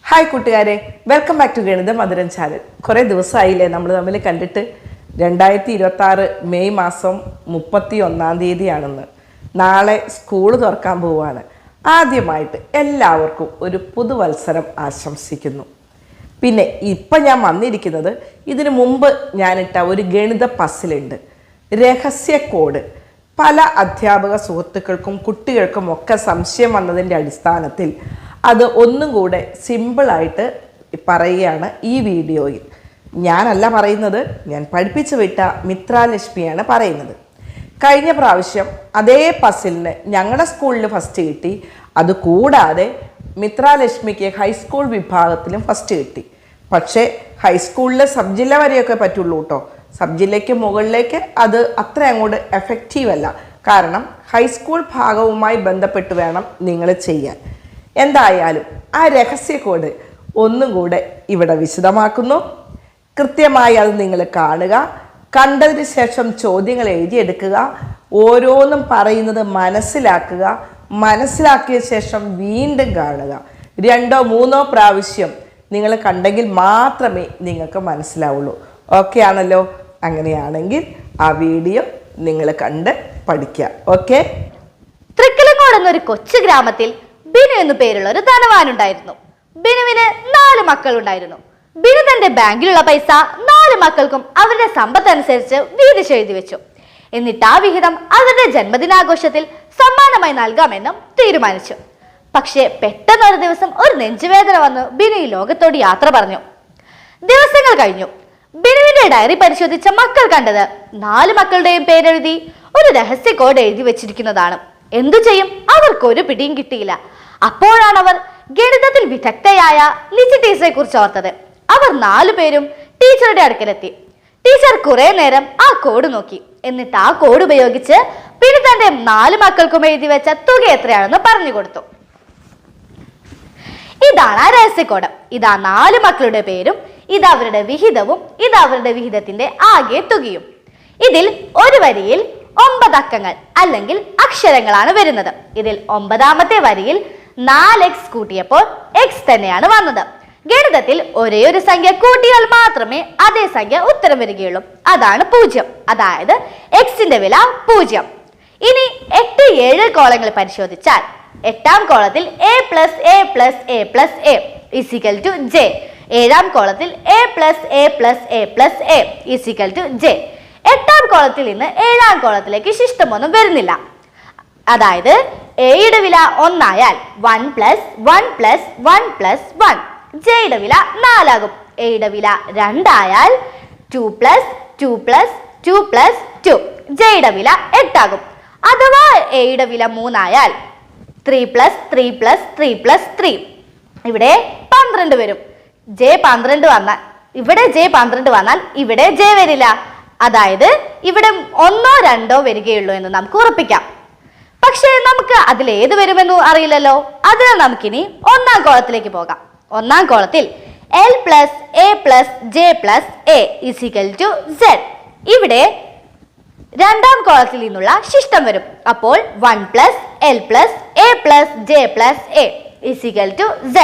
Hi കൂട്ടുകാരെ, welcome back to ഗണിത മധുരം ചാനൽ. കുറേ ദിവസമായില്ലേ നമ്മൾ തമ്മിൽ കണ്ടിട്ട്. 2026 മെയ് മാസം 31 നാളെ സ്കൂൾ തുറക്കാൻ പോവുകയാണ്. ആദ്യമായിട്ട് എല്ലാവർക്കും ഒരു പുതുവത്സരം ആശംസിക്കുന്നു. പിന്നെ ഇപ്പം ഞാൻ വന്നിരിക്കുന്നത്, ഇതിനു മുമ്പ് ഞാനിട്ട ഒരു ഗണിത പസിലുണ്ട്, രഹസ്യ കോഡ്. പല അധ്യാപക സുഹൃത്തുക്കൾക്കും കുട്ടികൾക്കും ഒക്കെ സംശയം വന്നതിൻ്റെ അടിസ്ഥാനത്തിൽ അത് ഒന്നും കൂടെ സിമ്പിളായിട്ട് പറയുകയാണ് ഈ വീഡിയോയിൽ. ഞാനല്ല പറയുന്നത്, ഞാൻ പഠിപ്പിച്ചു വിട്ട മിത്രാലക്ഷ്മിയാണ് പറയുന്നത്. കഴിഞ്ഞ പ്രാവശ്യം അതേ പസിലിന് ഞങ്ങളുടെ സ്കൂളിൽ ഫസ്റ്റ് കിട്ടി. അതുകൂടാതെ മിത്രാലക്ഷ്മിക്ക് ഹൈസ്കൂൾ വിഭാഗത്തിലും ഫസ്റ്റ് കിട്ടി. പക്ഷേ ഹൈസ്കൂളിൽ സബ് ജില്ല വരെയൊക്കെ പറ്റുള്ളൂ കേട്ടോ. സബ് ജില്ലയ്ക്ക് മുകളിലേക്ക് അത് അത്ര അങ്ങോട്ട് എഫക്റ്റീവ് അല്ല. കാരണം ഹൈസ്കൂൾ ഭാഗവുമായി ബന്ധപ്പെട്ട് വേണം നിങ്ങൾ ചെയ്യാൻ. എന്തായാലും ആ രഹസ്യ കോഡ് ഒന്നും കൂടെ ഇവിടെ വിശദമാക്കുന്നു. കൃത്യമായി അത് നിങ്ങൾ കാണുക. കണ്ടതിന് ശേഷം ചോദ്യങ്ങൾ എഴുതിയെടുക്കുക. ഓരോന്നും പറയുന്നത് മനസ്സിലാക്കുക. മനസ്സിലാക്കിയ ശേഷം വീണ്ടും കാണുക. 2ഓ 3ഓ പ്രാവശ്യം നിങ്ങൾ കണ്ടെങ്കിൽ മാത്രമേ നിങ്ങൾക്ക് മനസ്സിലാവുള്ളൂ. ഓക്കെ ആണല്ലോ? അങ്ങനെയാണെങ്കിൽ ആ വീഡിയോ നിങ്ങൾ കണ്ട് പഠിക്കുക. ഓക്കെ. തൃക്കലങ്ങോട് എന്നൊരു കൊച്ചു ഗ്രാമത്തിൽ ബിനു എന്നു പേരുള്ള ഒരു ധനവാനുണ്ടായിരുന്നു. ബിനുവിന് 4 മക്കളുണ്ടായിരുന്നു. ബിനു തന്റെ ബാങ്കിലുള്ള പൈസ 4 മക്കൾക്കും അവരുടെ സമ്പത്തനുസരിച്ച് വീതിച്ച് എഴുതി വെച്ചു. എന്നിട്ട് ആ വിഹിതം അവരുടെ ജന്മദിനാഘോഷത്തിൽ സമ്മാനമായി നൽകാമെന്നും തീരുമാനിച്ചു. പക്ഷേ പെട്ടെന്ന് ഒരു ദിവസം ഒരു നെഞ്ചുവേദന വന്ന് ബിനു ഈ ലോകത്തോട് യാത്ര പറഞ്ഞു. ദിവസങ്ങൾ കഴിഞ്ഞു. ബിനുവിന്റെ ഡയറി പരിശോധിച്ച മക്കൾ കണ്ടത് 4 മക്കളുടെയും പേരെഴുതി ഒരു രഹസ്യ കോഡ് എഴുതി വെച്ചിരിക്കുന്നതാണ്. എന്തു ചെയ്യും? അവർക്കൊരു പിടിയും കിട്ടിയില്ല. അപ്പോഴാണ് അവർ ഗണിതത്തിൽ വിദഗ്ധയായ ലിജി ടീച്ചറെ കുറിച്ച് ഓർത്തത്. അവർ 4 പേരും ടീച്ചറുടെ അടുക്കലെത്തി. ടീച്ചർ കുറെ നേരം ആ കോഡ് നോക്കി. എന്നിട്ട് ആ കോഡ് ഉപയോഗിച്ച് പിന്നെ തന്റെ 4 മക്കൾക്കും എഴുതി വെച്ച തുക എത്രയാണെന്ന് പറഞ്ഞു കൊടുത്തു. ഇതാണ് ആ രഹസ്യ കോഡ്. ഇതാ 4 മക്കളുടെ പേരും, ഇത് അവരുടെ വിഹിതവും, ഇത് അവരുടെ വിഹിതത്തിന്റെ ആകെ തുകയും. ഇതിൽ ഒരു വരിയിൽ 9 അക്കങ്ങൾ അല്ലെങ്കിൽ അക്ഷരങ്ങളാണ് വരുന്നത്. ഇതിൽ 9ാമത്തെ വരിയിൽ 4x കൂട്ടിയപ്പോൾ x തന്നെയാണ് വന്നത്. ഗണിതത്തിൽ ഒരേ ഒരു സംഖ്യ കൂട്ടിയാൽ മാത്രമേ അതേ സംഖ്യ ഉത്തരം വരികയുള്ളൂ. അതാണ് 0. അതായത് xന്റെ വില 0. ഇനി 8, 7 കോളങ്ങൾ പരിശോധിച്ചാൽ 8ാം കോളത്തിൽ a + a + a + a = j. 7ാം കോളത്തിൽ a + a + a + a = j. 8ാം കോളത്തിൽ നിന്ന് 7ാം കോളത്തിലേക്ക് ശിഷ്ടമൊന്നും വരുന്നില്ല. അതായത് എയുടെ വില 1 ആയാൽ 1 + 1 + 1 + 1. ജെയുടെ വില 4 ആകും. എയുടെ വില 2 ആയാൽ 2 + 2 + 2 + 2. ജെയുടെ വില 8 ആകും. അഥവാ എയുടെ വില 3 ആയാൽ 3 + 3 + 3 + 3. ഇവിടെ 12 വരും. ജെ 12 വന്നാൽ ഇവിടെ ജെ 12 വന്നാൽ ഇവിടെ ജെ വരില്ല. അതായത് ഇവിടെ 1ഓ 2ഓ വരികയുള്ളൂ എന്ന് നമുക്ക് ഉറപ്പിക്കാം. പക്ഷേ നമുക്ക് അതിൽ ഏത് വരുമെന്ന് അറിയില്ലല്ലോ. അതിനാൽ നമുക്കിനി 1ാം കോളത്തിലേക്ക് പോകാം. 1ാം കോളത്തിൽ L + A + J + A = Z. ഇവിടെ 2ാം കോളത്തിൽ നിന്നുള്ള ശിഷ്ടം വരും. അപ്പോൾ 1 + L + A + J + A = Z.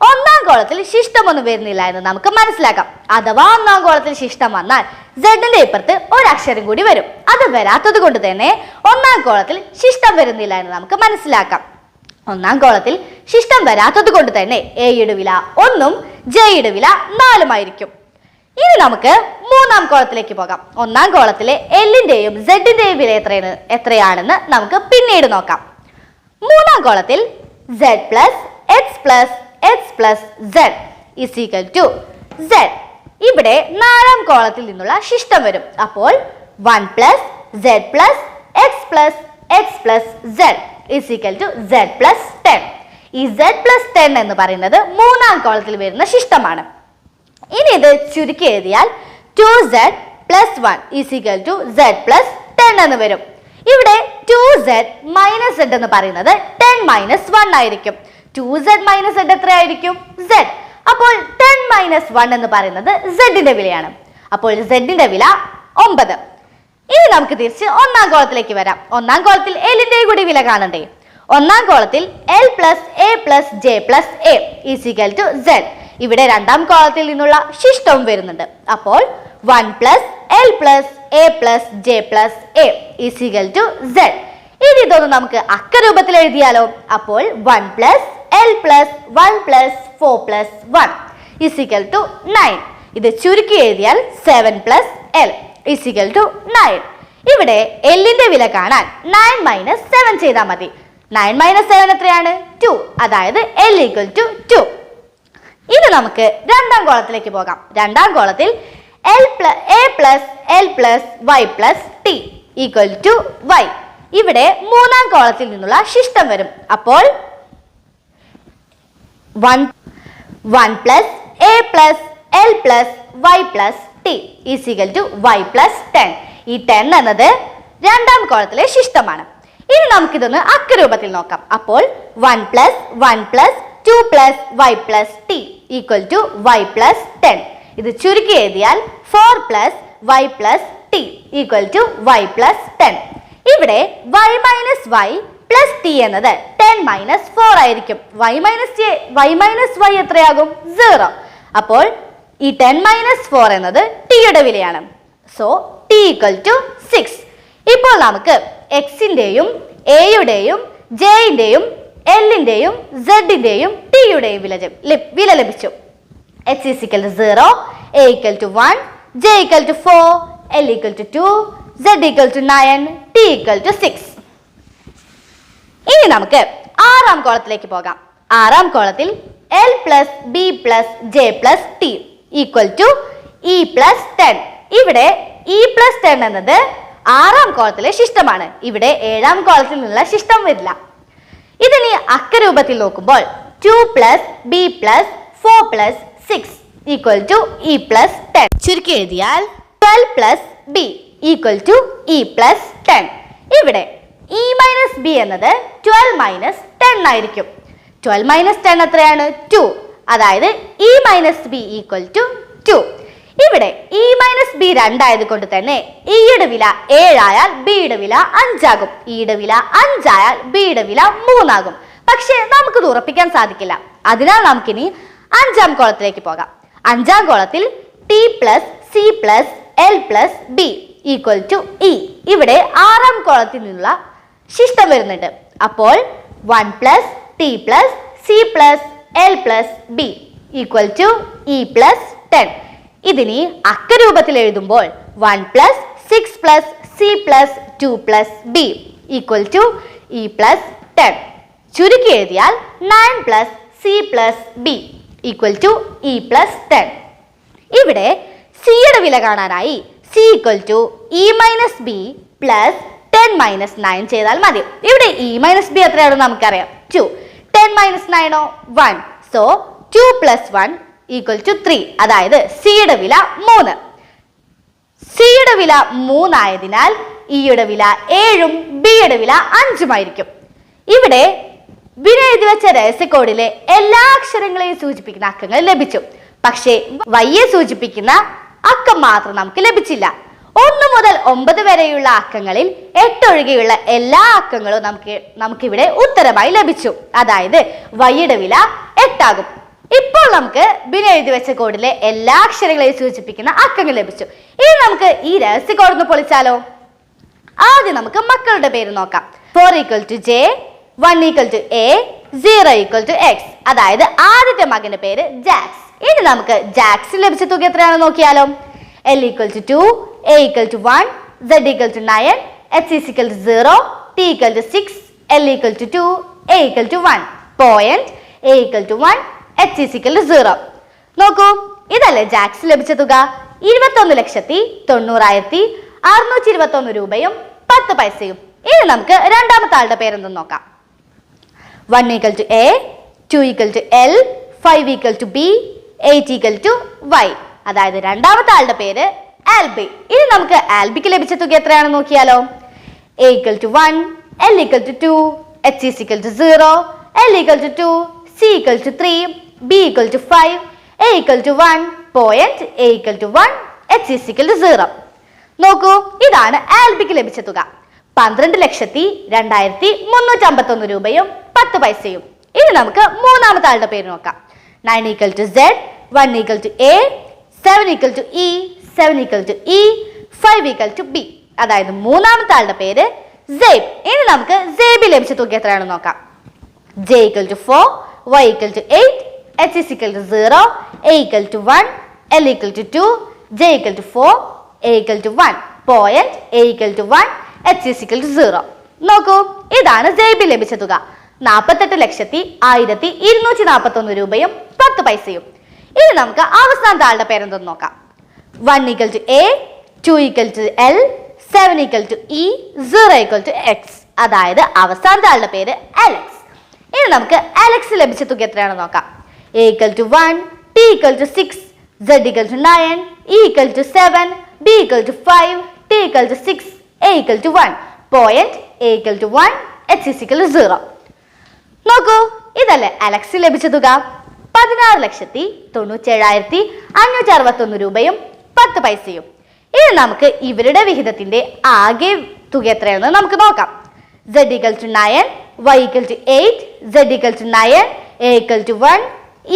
1ാം കോളത്തിൽ ശിഷ്ടമൊന്നും വരുന്നില്ല എന്ന് നമുക്ക് മനസ്സിലാക്കാം. അഥവാ 1ാം കോളത്തിൽ ശിഷ്ടം വന്നാൽ സെഡിന്റെ ഇപ്പുറത്ത് ഒരു അക്ഷരം കൂടി വരും. അത് വരാത്തത് കൊണ്ട് തന്നെ 1ാം കോളത്തിൽ ശിഷ്ടം വരുന്നില്ല എന്ന് നമുക്ക് മനസ്സിലാക്കാം. 1ാം കോളത്തിൽ ശിഷ്ടം വരാത്തത് കൊണ്ട് തന്നെ എയുടെ വില 1ഉം ജെയുടെ വില 4ഉം ആയിരിക്കും. ഇനി നമുക്ക് 3ാം കോളത്തിലേക്ക് പോകാം. 1ാം കോളത്തിലെ എല്ലിന്റെയും സെഡിന്റെയും വില എത്രയാണെന്ന് നമുക്ക് പിന്നീട് നോക്കാം. 3ാം കോളത്തിൽ Z + X + X + Z = Z. ഇവിടെ 4ാം കോളത്തിൽ നിന്നുള്ള ശിഷ്ടം വരും. അപ്പോൾ 1 + Z + X + X + Z = Z + 10. ഈ Z + 10 എന്ന് പറയുന്നത് 3ാം കോളത്തിൽ വരുന്ന ശിഷ്ടമാണ്. ഇനി ഇത് ചുരുക്കി എഴുതിയാൽ 2Z + 1 = Z + 10 എന്ന് വരും. ഇവിടെ 2Z - Z എന്ന് പറയുന്നത് 10 - 1 ആയിരിക്കും. 2Z - Z എത്രയായിരിക്കും? Z. അപ്പോൾ 10 - 1 എന്ന് പറയുന്നത് സെഡിന്റെ വിലയാണ്. അപ്പോൾ സെഡിന്റെ വില 9. ഇനി നമുക്ക് തിരിച്ച് 1ാം കോളത്തിലേക്ക് വരാം. 1ാം കോളത്തിൽ എല്ലിന്റെ കൂടി വില കാണണ്ടേ? ഒന്നാം കോളത്തിൽ L plus A plus J plus A equal to Z. ഇവിടെ രണ്ടാം കോളത്തിൽ നിന്നുള്ള ശിഷ്ടവും വരുന്നുണ്ട്. അപ്പോൾ 1 plus L plus A plus J plus A equal to Z. ഇനി ഇതൊന്ന് നമുക്ക് അക്കരൂപത്തിൽ എഴുതിയാലോ? അപ്പോൾ 1 plus L plus 1 plus 4 plus 1 equal to 9. ഇത് ചുരുക്കി എഴുതിയാൽ 7 പ്ലസ് L ഈസിക്കൽ ടു 9. ഇവിടെ എല്ലിന്റെ വില കാണാൻ 9 മൈനസ് 7 ചെയ്താൽ മതി. 9 മൈനസ് 7 എത്രയാണ്? 2. അതായത് L ഈക്വൽ ടു 2. ഇനി നമുക്ക് രണ്ടാം കോളത്തിലേക്ക് പോകാം. രണ്ടാം കോളത്തിൽ A plus L plus Y plus T equal to Y. ഇവിടെ മൂന്നാം കോളത്തിൽ നിന്നുള്ള ശിഷ്ടം വരും. അപ്പോൾ 1 plus A plus L plus Y plus T equal to Y plus 10. ഈ 10 എന്നത് രണ്ടാം കോളത്തിലെ ശിഷ്ടമാണ്. ഇനി നമുക്കിതൊന്ന് അക്കരൂപത്തിൽ നോക്കാം. അപ്പോൾ 1 plus 1 plus 2 plus Y plus T equal to Y plus 10. ഇത് ചുരുക്കി എഴുതിയാൽ 4 plus Y plus T equal to Y plus 10. ഇവിടെ Y minus Y plus T എന്നത് 10 മൈനസ് 4 ആയിരിക്കും. വൈ മൈനസ് വൈ എത്രയാകും? 0. അപ്പോൾ ഈ 10 മൈനസ് 4 എന്നത് ടിയുടെ വിലയാണ്. So T equal to 6. ഇപ്പോൾ നമുക്ക് എക്സിന്റെയും എയുടെയും ജെയുടെയും എല്ലിന്റെയും സെഡിന്റെയും ടിയുടെയും വില ലഭിച്ചു. X equal to 0, A equal to 1, J equal to 4, L equal to 2, Z equal to 9, T equal to 6. ഇനി നമുക്ക് ആറാം കോളത്തിലേക്ക് പോകാം. ആറാം കോളത്തിൽ L plus B plus J plus T equal to E plus 10. ഇവിടെ ഇ പ്ലസ് 10 എന്നത് ആറാം കോളത്തിലെ ശിഷ്ടമാണ്. ഇവിടെ ഏഴാം കോളത്തിൽ നിന്നുള്ള ശിഷ്ടം വരില്ല. ഇതിനി അക്കരൂപത്തിൽ നോക്കുമ്പോൾ 2 plus B plus 4 plus 6 equal to E plus 10. ചുരുക്കി എഴുതിയാൽ 12 plus B equal to E plus 10. ഇവിടെ ഇ മൈനസ് ബി എന്നത് 12 മൈനസ് 10 ആയിരിക്കും. 12 മൈനസ് 10 എത്രയാണ്? 2. അതായത് E minus B equal to 2. ഇവിടെ ഇ മൈനസ് ബി 2 ആയതുകൊണ്ട് തന്നെ ഇയുടെ വില 7 ആയാൽ ബിയുടെ വില 5 ആകും. ഇയുടെ വില 5 ആയാൽ ബിയുടെ വില 3 ആകും. പക്ഷേ നമുക്കിത് ഉറപ്പിക്കാൻ സാധിക്കില്ല. അതിനാൽ നമുക്കിനി അഞ്ചാം കോളത്തിലേക്ക് പോകാം. അഞ്ചാം കോളത്തിൽ T plus C plus L plus B equal to E. ഇവിടെ ആറാം കോളത്തിൽ നിന്നുള്ള ശിഷ്ടം വരുന്നുണ്ട്. അപ്പോൾ 1 plus T plus C plus L plus B equal to E plus 10. ഇതിനി അക്കരൂപത്തിൽ എഴുതുമ്പോൾ 1 plus 6 plus C plus 2 plus B equal to E plus 10. ചുരുക്കി എഴുതിയാൽ 9 plus C plus B equal to E plus 10. ഇവിടെ സിയുടെ വില കാണാനായി C equal to E minus B plus 10 minus 9 ചെയ്താൽ മതി. ഇവിടെ ഇ മൈനസ് ബി എത്രയാണെന്ന് നമുക്കറിയാം, 2. 10 minus 9 1. So 2 plus 1 equal to 3. അതായത് സിയുടെ വില 3. സിയുടെ വില 3 ആയതിനാൽ ഇയുടെ വില 7ഉം ബിയുടെ വില 5ഉം ആയിരിക്കും. ഇവിടെ എഴുതി വെച്ച രഹസ്യക്കോഡിലെ എല്ലാ അക്ഷരങ്ങളെയും സൂചിപ്പിക്കുന്ന അക്കങ്ങൾ ലഭിച്ചു. പക്ഷേ വയ്യെ സൂചിപ്പിക്കുന്ന അക്കം മാത്രം നമുക്ക് ലഭിച്ചില്ല. 1 മുതൽ 9 വരെയുള്ള അക്കങ്ങളിൽ 8 ഒഴികെയുള്ള എല്ലാ അക്കങ്ങളും നമുക്കിവിടെ ഉത്തരമായി ലഭിച്ചു. അതായത് വയ്യുടെ വില 8 ആകും. ഇപ്പോൾ നമുക്ക് എഴുതി വെച്ച കോഡിലെ എല്ലാ അക്ഷരങ്ങളെയും സൂചിപ്പിക്കുന്ന അക്കങ്ങൾ ലഭിച്ചു. ഇനി നമുക്ക് ഈ രഹസ്യ കോഡ് ഒന്ന് പൊളിച്ചാലോ? ആദ്യം നമുക്ക് മക്കളുടെ പേര് നോക്കാം. 4 equal to J, 1 equal to A, 0 equal to X. അതായത് ആദ്യത്തെ മകന്റെ പേര് ജാക്സ്. ഇനി നമുക്ക് ജാക്സിന് ലഭിച്ച തുക എത്രയാണെന്ന് നോക്കിയാലോ? L equal to 2, A equal to 1, Z equal to 9, H equal to 0, T equal to 6, L equal to 2, A equal to 1. Point A equal to 1, H equal to 0. നോക്കൂ, ഇതല്ലേ ജാക്സ് ലഭിച്ച തുക? 21,90,621 രൂപയും 10 പൈസയും. ഇനി നമുക്ക് രണ്ടാമത്തെ ആളുടെ പേരെന്തെന്ന് നോക്കാം. 1 equal to A, 2 equal to L, 5 equal to B, 8 equal to Y. അതായത് രണ്ടാമത്തെ ആളുടെ പേര് ആൽബി. ഇനി നമുക്ക് ആൽബിക്ക് ലഭിച്ച തുക എത്രയാണെന്ന് നോക്കിയാലോ? A equal to 1, L equal to 2, H equal to 0, L equal to 2, C equal to 3, B equal to 5, A equal to 1. Point A equal to 1, H equal to 0. നോക്കൂ, ഇതാണ് ആൽബിക്ക് ലഭിച്ച തുക. 12,02,351 രൂപയും 10 പൈസയും. ഇനി നമുക്ക് മൂന്നാമത്തെ ആളുടെ പേര് നോക്കാം. 9 = Z, 1 = A, 7 = E, 7 = E, 5 = B. അതായത് മൂന്നാമത്തെ ആളുടെ പേര് സെയ്ബ്. ഇനി നമുക്ക് സെയ്ബ് ലഭിച്ച തുക എത്രയാണെന്ന് നോക്കാം. J = 4, Y = 8, H = 0, A = 1, L = 2, J = 4, A = 1, point A = 1, H = 0. നോക്കൂ, ഇതാണ് സെയ്ബ് ലഭിച്ച തുക. 48,01,241 രൂപയും 10 പൈസയും. ഇനി നമുക്ക് അവസാനത്തെ ആളുടെ പേരെന്തെന്ന് നോക്കാം. 1 = A, 2 = L, 7 = E, 0 = X. അതായത് അവസാനത്തെ ആളുടെ പേര് അലക്സ്. ഇനി നമുക്ക് അലക്സ് ലഭിച്ച തുക എത്രയാണെന്ന് നോക്കാം. A = 1, T = 6, Z = 9, E = 7, B = 5, T = 6, A = 1, point A = 1, H = 0. നോക്കൂ, ഇതല്ലേ അലക്സ് ലഭിച്ച തുക. 16,97,561 രൂപയും 10 പൈസയും. ഇനി നമുക്ക് ഇവരുടെ വിഹിതത്തിന്റെ ആകെ തുക എത്രയാണെന്ന് നമുക്ക് നോക്കാം. Z = 9, Y = 8, Z = 9, A = 1,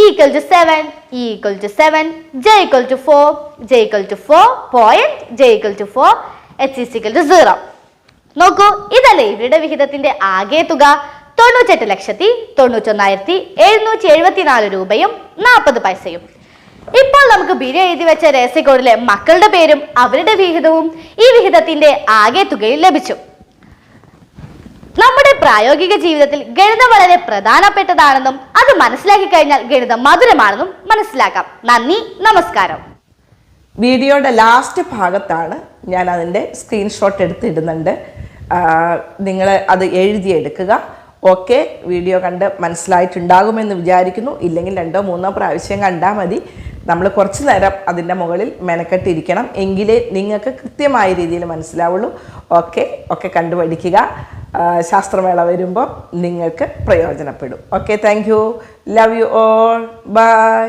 E = 7, E = 7, J = 4, J = 4, point J = 4, H = 0. നോക്കൂ, ഇതല്ലേ ഇവരുടെ വിഹിതത്തിന്റെ ആകെ തുക. 98,91,774 രൂപയും 40 പൈസയും. ഇപ്പോൾ നമുക്ക് ബിരി എഴുതി വെച്ച രഹസ്യകോഡിലെ മക്കളുടെ പേരും അവരുടെ വിഹിതവും ഈ വിഹിതത്തിന്റെ ആകെ തുകയിൽ ലഭിച്ചു. നമ്മുടെ പ്രായോഗിക ജീവിതത്തിൽ ഗണിതം വളരെ പ്രധാനപ്പെട്ടതാണെന്നും അത് മനസ്സിലാക്കി കഴിഞ്ഞാൽ ഗണിതം മധുരമാണെന്നും മനസ്സിലാക്കാം. നന്ദി, നമസ്കാരം. വീഡിയോയുടെ ലാസ്റ്റ് ഭാഗത്താണ് ഞാൻ അതിൻ്റെ സ്ക്രീൻഷോട്ട് എടുത്തിടുന്നുണ്ട്. നിങ്ങൾ അത് എഴുതിയെടുക്കുക. ഓക്കെ, വീഡിയോ കണ്ട് മനസ്സിലായിട്ടുണ്ടാകുമെന്ന് വിചാരിക്കുന്നു. ഇല്ലെങ്കിൽ 2-3 പ്രാവശ്യം കണ്ടാൽ മതി. നമ്മൾ കുറച്ച് നേരം അതിൻ്റെ മുകളിൽ മെനക്കെട്ടിരിക്കണം, എങ്കിലേ നിങ്ങൾക്ക് കൃത്യമായ രീതിയിൽ മനസ്സിലാവുള്ളൂ. ഓക്കെ കണ്ടുപഠിക്കുക. ശാസ്ത്രമേള വരുമ്പോൾ നിങ്ങൾക്ക് പ്രയോജനപ്പെടും. Okay, thank you. Love you all. By.